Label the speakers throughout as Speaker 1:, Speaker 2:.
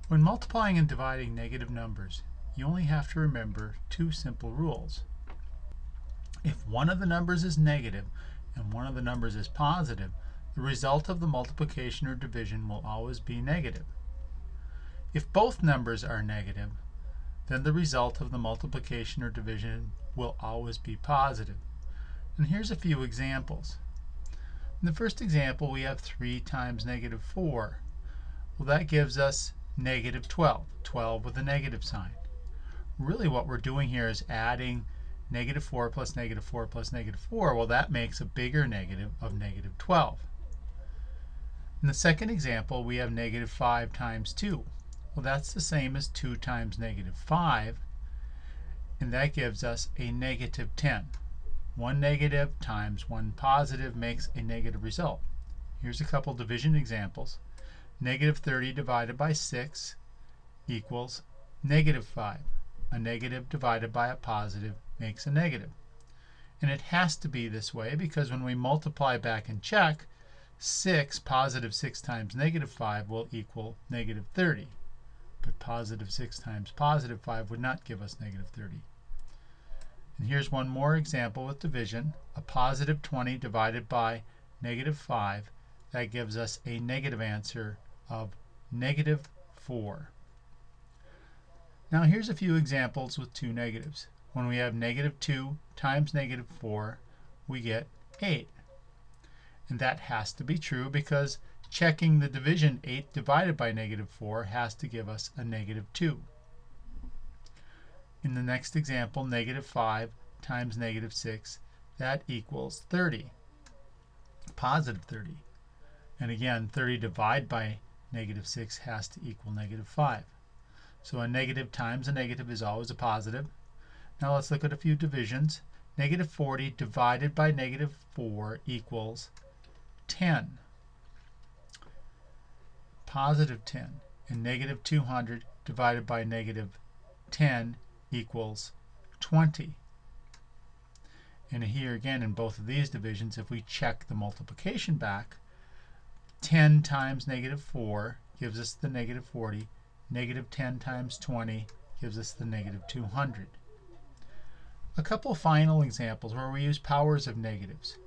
Speaker 1: When multiplying and dividing negative numbers, you only have to remember two simple rules. If one of the numbers is negative and one of the numbers is positive, the result of the multiplication or division will always be negative. If both numbers are negative, then the result of the multiplication or division will always be positive. And here's a few examples. In the first example, we have 3 times negative 4. Well, that gives us negative 12, 12 with a negative sign. Really what we're doing here is adding negative 4 plus negative 4 plus negative 4. Well, that makes a bigger negative of negative 12. In the second example, we have negative 5 times 2. Well, that's the same as 2 times negative 5, and that gives us a negative 10. One negative times one positive makes a negative result. Here's a couple division examples. Negative 30 divided by 6 equals negative 5. A negative divided by a positive makes a negative. And it has to be this way because when we multiply back and check, positive 6 times negative 5 will equal negative 30. But positive 6 times positive 5 would not give us negative 30. And here's one more example with division. A positive 20 divided by negative 5, that gives us a negative answer of negative 4. Now here's a few examples with two negatives. When we have negative 2 times negative 4, we get 8. And that has to be true because checking the division 8 divided by negative 4 has to give us a negative 2. In the next example, negative 5 times negative 6, that equals 30, positive 30. And again, 30 divided by negative 6 has to equal negative 5. So a negative times a negative is always a positive. Now let's look at a few divisions. Negative 40 divided by negative 4 equals 10. Positive 10. And negative 200 divided by negative 10 equals 20. And here again, in both of these divisions, if we check the multiplication back, 10 times negative 4 gives us the negative 40. Negative 10 times 20 gives us the negative 200. A couple final examples where we use powers of negatives.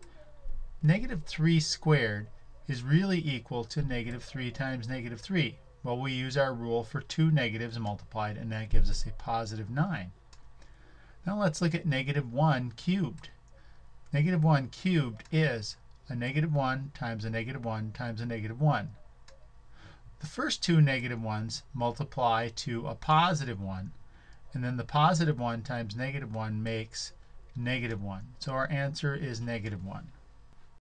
Speaker 1: Negative 3 squared is really equal to negative 3 times negative 3. Well, we use our rule for two negatives multiplied, and that gives us a positive 9. Now let's look at negative 1 cubed. Negative 1 cubed is a negative 1 times a negative 1 times a negative 1. The first two negative 1's multiply to a positive 1, and then the positive 1 times negative 1 makes negative 1. So our answer is negative 1.